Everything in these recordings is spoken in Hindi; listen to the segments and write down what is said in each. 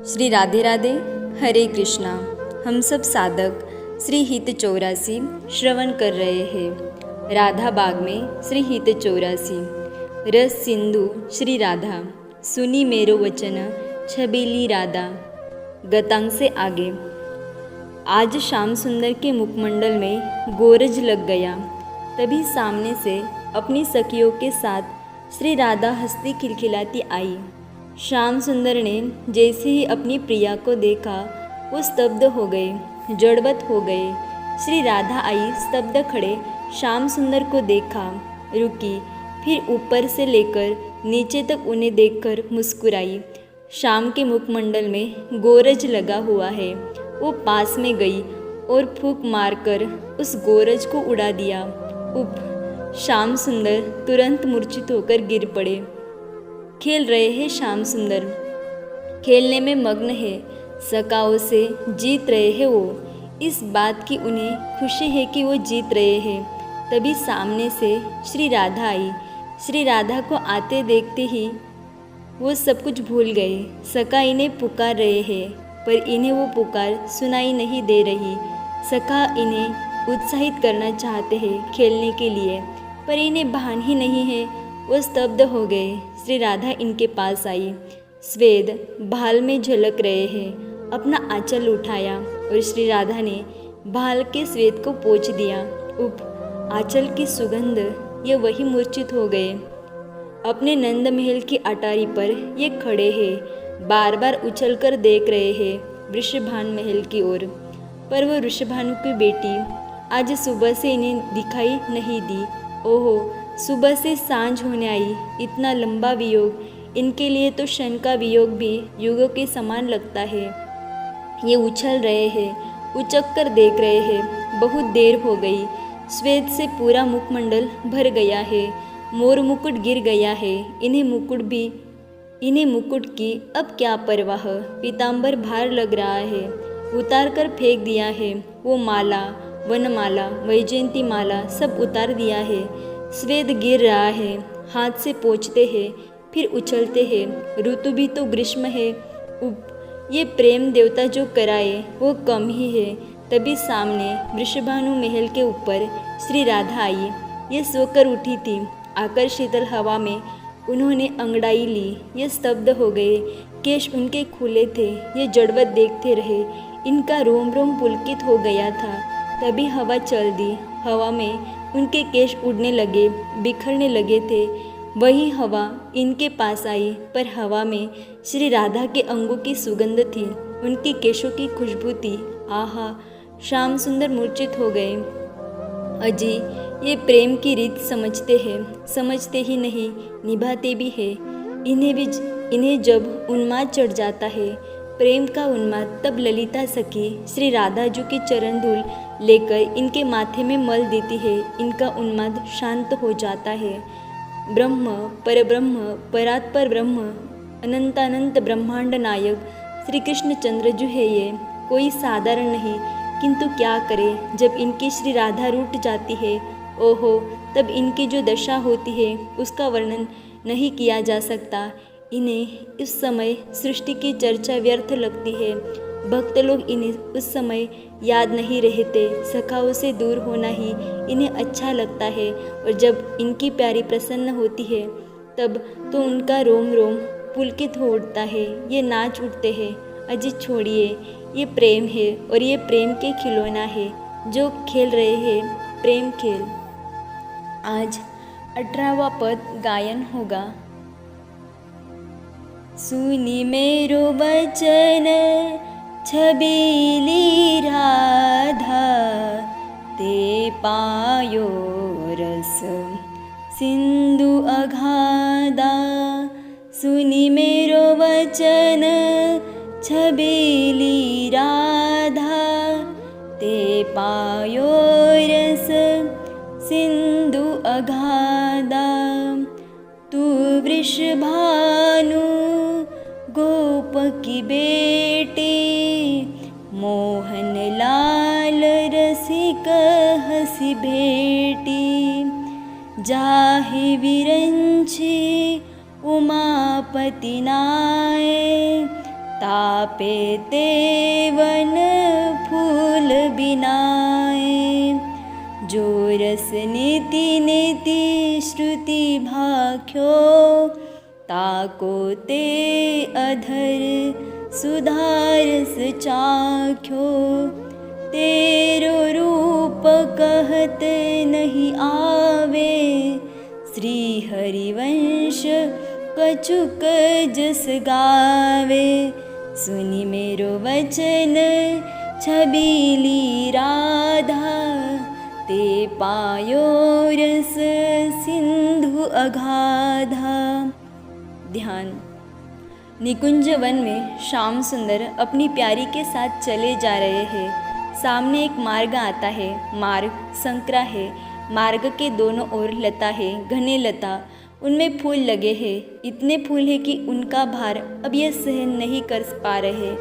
श्री राधे राधे, हरे कृष्णा। हम सब साधक श्री हित 84 श्रवण कर रहे हैं। राधा बाग में श्री हित 84 रस सिंधु श्री राधा, सुनी मेरो वचन छबीली राधा। गतांग से आगे। आज श्याम सुंदर के मुखमंडल में गोरज लग गया। तभी सामने से अपनी सखियों के साथ श्री राधा हंसती खिलखिलाती आई। श्याम सुंदर ने जैसे ही अपनी प्रिया को देखा वो स्तब्ध हो गए, जड़वत हो गए। श्री राधा आई, स्तब्ध खड़े श्याम सुंदर को देखा, रुकी, फिर ऊपर से लेकर नीचे तक उन्हें देखकर मुस्कुराई। श्याम के मुखमंडल में गोरज लगा हुआ है। वो पास में गई और फूंक मारकर उस गोरज को उड़ा दिया। उप श्याम सुंदर तुरंत मूर्छित होकर गिर पड़े। खेल रहे हैं श्याम सुंदर, खेलने में मग्न है, सखाओं से जीत रहे हैं वो। इस बात की उन्हें खुशी है कि वो जीत रहे हैं। तभी सामने से श्री राधा आई। श्री राधा को आते देखते ही वो सब कुछ भूल गए। सखा इन्हें पुकार रहे हैं, पर इन्हें वो पुकार सुनाई नहीं दे रही। सखा इन्हें उत्साहित करना चाहते हैं खेलने के लिए, पर इन्हें भान ही नहीं है। वो स्तब्ध हो गए। श्री राधा इनके पास आई। स्वेद भाल में झलक रहे हैं। अपना आंचल उठाया और श्री राधा ने भाल के स्वेद को पोंछ दिया। उप आंचल की सुगंध, ये वही मूर्छित हो गए। अपने नंद महल की अटारी पर ये खड़े हैं, बार बार उछलकर देख रहे हैं वृषभानु महल की ओर। पर वो वृषभानु की बेटी आज सुबह से इन्हें दिखाई नहीं दी। ओहो, सुबह से सांझ होने आई। इतना लंबा वियोग, इनके लिए तो क्षण का वियोग भी युगों के समान लगता है। ये उछल रहे हैं, उचक कर देख रहे हैं। बहुत देर हो गई। श्वेत से पूरा मुखमंडल भर गया है। मोर मुकुट गिर गया है। इन्हें मुकुट की अब क्या परवाह। पीताम्बर भार लग रहा है, उतार कर फेंक दिया है। वो माला, वनमाला, वैजयंती माला सब उतार दिया है। स्वेद गिर रहा है, हाथ से पोंछते हैं, फिर उछलते हैं। ऋतु भी तो ग्रीष्म है। ये प्रेम देवता जो कराए वो कम ही है। तभी सामने वृषभानु महल के ऊपर श्री राधा आई। ये सोकर उठी थी। आकर शीतल हवा में उन्होंने अंगड़ाई ली। ये स्तब्ध हो गए। केश उनके खुले थे। ये जड़वत देखते रहे। इनका रोम रोम पुलकित हो गया था। तभी हवा चल दी। हवा में उनके केश उड़ने लगे, बिखरने लगे थे। वही हवा इनके पास आई, पर हवा में श्री राधा के अंगों की सुगंध थी, उनकी केशों की खुशबू थी। आहा, श्याम सुंदर मूर्छित हो गए। अजी, ये प्रेम की रीत समझते हैं, समझते ही नहीं, निभाते भी है। इन्हें जब उन्माद चढ़ जाता है, प्रेम का उन्माद, तब ललिता सखी श्री राधा जी की चरण धूल लेकर इनके माथे में मल देती है। इनका उन्माद शांत हो जाता है। ब्रह्म, परब्रह्म, परात्पर ब्रह्म, अनंतानंत ब्रह्मांड नायक श्री कृष्णचंद्र जो है, ये कोई साधारण नहीं। किंतु क्या करे, जब इनकी श्री राधा रूठ जाती है, ओहो, तब इनकी जो दशा होती है उसका वर्णन नहीं किया जा सकता। इन्हें इस समय सृष्टि की चर्चा व्यर्थ लगती है। भक्त लोग इन्हें उस समय याद नहीं रहते। सखाओं से दूर होना ही इन्हें अच्छा लगता है। और जब इनकी प्यारी प्रसन्न होती है, तब तो उनका रोम रोम पुलकित हो उठता है। ये नाच उठते हैं। अजी छोड़िए, ये प्रेम है और ये प्रेम के खिलौना है जो खेल रहे हैं प्रेम खेल। आज 18वां पद गायन होगा। सुनी मेरो वचन छबीली राधा, ते पायो रस सिंधु अगाधा। सुनी मेरो वचन छबीली राधा, ते पायो रस सिंधु अगाधा। तू वृषभानु गोप की बेटी, मोहन लाल रसिक हसी भेटी। जाहि विरंची उमापति नाय, तापे ते वन फूल बिनाए। जो रस नीति नीति श्रुति भाख्यो, ताको ते अधर सुधारस चाख्यो। तेरो रूप कहत नहीं आवे, श्री हरिवंश कछुक जस गावे। सुनि मेरो वचन छबीली राधा, ते पायो रस सिंधु अगाधा। ध्यान। निकुंज वन में श्याम सुंदर अपनी प्यारी के साथ चले जा रहे हैं। सामने एक मार्ग आता है। मार्ग संकरा है। मार्ग के दोनों ओर लता है, घने लता। उनमें फूल लगे हैं। इतने फूल हैं कि उनका भार अब यह सहन नहीं कर पा रहे,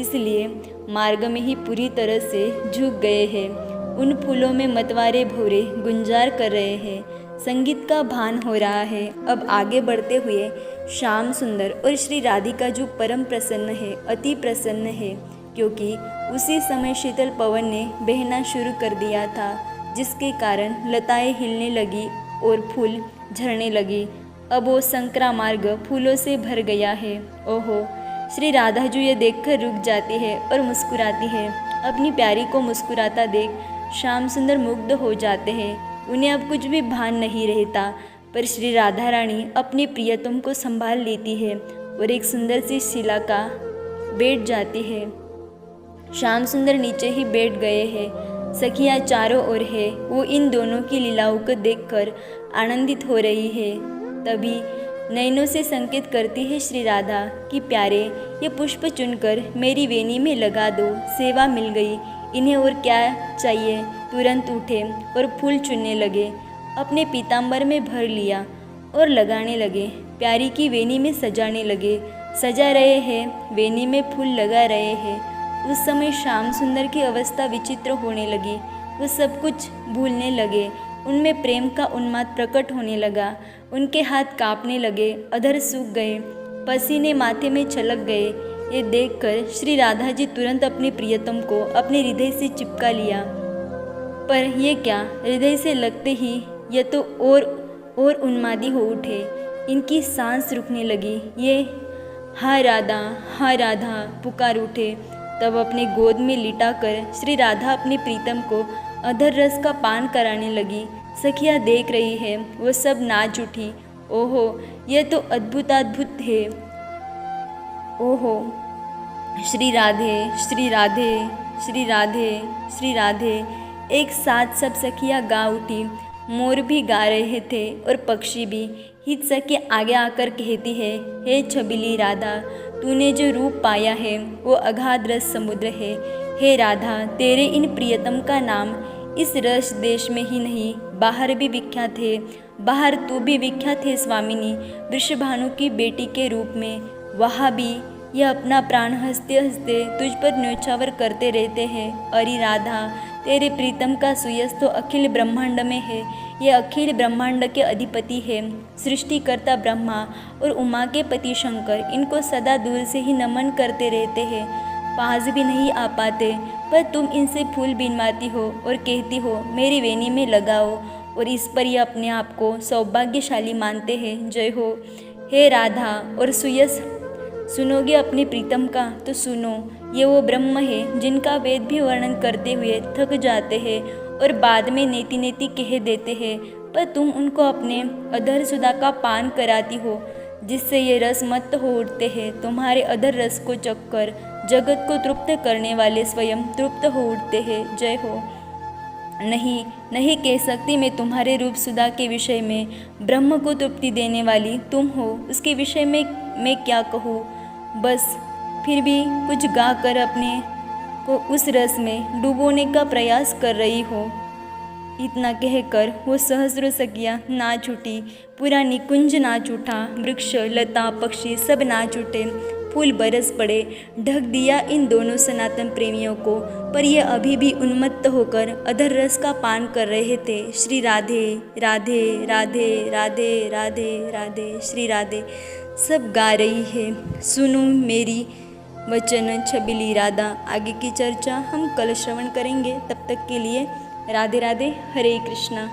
इसलिए मार्ग में ही पूरी तरह से झुक गए हैं। उन फूलों में मतवारे भौरे गुंजार कर रहे हैं। संगीत का भान हो रहा है। अब आगे बढ़ते हुए श्याम सुंदर और श्री राधिका जो परम प्रसन्न है, अति प्रसन्न है, क्योंकि उसी समय शीतल पवन ने बहना शुरू कर दिया था, जिसके कारण लताएं हिलने लगी और फूल झरने लगी। अब वो संकरा मार्ग फूलों से भर गया है। ओहो! श्री राधा जो ये देखकर रुक जाती है और मुस्कुराती है। अपनी प्यारी को मुस्कुराता देख श्याम सुंदर मुग्ध हो जाते हैं। उन्हें अब कुछ भी भान नहीं रहता, पर श्री राधा रानी अपनी प्रियतम को संभाल लेती है और एक सुंदर सी शिला का बैठ जाती है। श्याम सुंदर नीचे ही बैठ गए हैं। सखियाँ चारों ओर है। वो इन दोनों की लीलाओं को देखकर आनंदित हो रही है। तभी नैनों से संकेत करती है श्री राधा कि प्यारे, ये पुष्प चुनकर मेरी वेणी में लगा दो, सेवा मिल गई। इन्हें और क्या चाहिए। तुरंत उठे और फूल चुनने लगे। अपने पीताम्बर में भर लिया और लगाने लगे। प्यारी की वेणी में सजाने लगे। सजा रहे हैं, वेणी में फूल लगा रहे हैं। उस समय श्याम सुंदर की अवस्था विचित्र होने लगी। वो सब कुछ भूलने लगे। उनमें प्रेम का उन्माद प्रकट होने लगा। उनके हाथ कांपने लगे, अधर सूख गए, पसीने माथे में छलक गए। ये देखकर श्री राधा जी तुरंत अपने प्रियतम को अपने हृदय से चिपका लिया। पर ये क्या, हृदय से लगते ही ये तो और उन्मादी हो उठे। इनकी सांस रुकने लगी। ये हाँ राधा पुकार उठे। तब अपने गोद में लिटाकर श्री राधा अपने प्रीतम को अधर रस का पान कराने लगी। सखियाँ देख रही है, वो सब नाच उठी। ओहो! यह तो अद्भुत है। ओहो! श्री राधे श्री राधे श्री राधे श्री राधे। एक साथ सब सखियाँ गा उठी। मोर भी गा रहे थे और पक्षी भी। हित सखी आगे आकर कहती है, हे छबीली राधा, तूने जो रूप पाया है वो अगाध रस समुद्र है। हे राधा, तेरे इन प्रियतम का नाम इस रस देश में ही नहीं, बाहर भी विख्यात है। बाहर तू भी विख्यात है स्वामिनी, वृषभानु की बेटी के रूप में। वहाँ भी यह अपना प्राण हंसते हंसते तुझ पर न्योछावर करते रहते हैं। अरे राधा, तेरे प्रीतम का सुयस तो अखिल ब्रह्मांड में है। यह अखिल ब्रह्मांड के अधिपति है। सृष्टिकर्ता ब्रह्मा और उमा के पति शंकर इनको सदा दूर से ही नमन करते रहते हैं। पास भी नहीं आ पाते, पर तुम इनसे फूल बीनवाती हो और कहती हो मेरी वेणी में लगाओ, और इस पर ये अपने आप को सौभाग्यशाली मानते हैं। जय हो। हे राधा, और सुयस सुनोगे अपने प्रीतम का तो सुनो। ये वो ब्रह्म है जिनका वेद भी वर्णन करते हुए थक जाते हैं और बाद में नेति नेति कह देते हैं, पर तुम उनको अपने अधर सुधा का पान कराती हो, जिससे ये रस मत्त हो उठते हैं। तुम्हारे अधर रस को चखकर जगत को तृप्त करने वाले स्वयं तृप्त हो उठते हैं। जय हो। नहीं कह सकती मैं तुम्हारे रूप सुधा के विषय में। ब्रह्म को तृप्ति देने वाली तुम हो, उसके विषय में मैं क्या कहूँ। बस फिर भी कुछ गा कर अपने को उस रस में डुबोने का प्रयास कर रही हो। इतना कहकर वो सहस्रों सखियाँ नाच उठी। पूरा निकुंज नाच उठा। वृक्ष, लता, पक्षी सब नाच उठे। फूल बरस पड़े, ढक दिया इन दोनों सनातन प्रेमियों को। पर ये अभी भी उन्मत्त होकर अधर रस का पान कर रहे थे। श्री राधे राधे राधे राधे राधे राधे श्री राधे सब गा रही है। सुनो वचन छबीली राधा आगे की चर्चा हम कल श्रवण करेंगे। तब तक के लिए राधे राधे, हरे कृष्णा।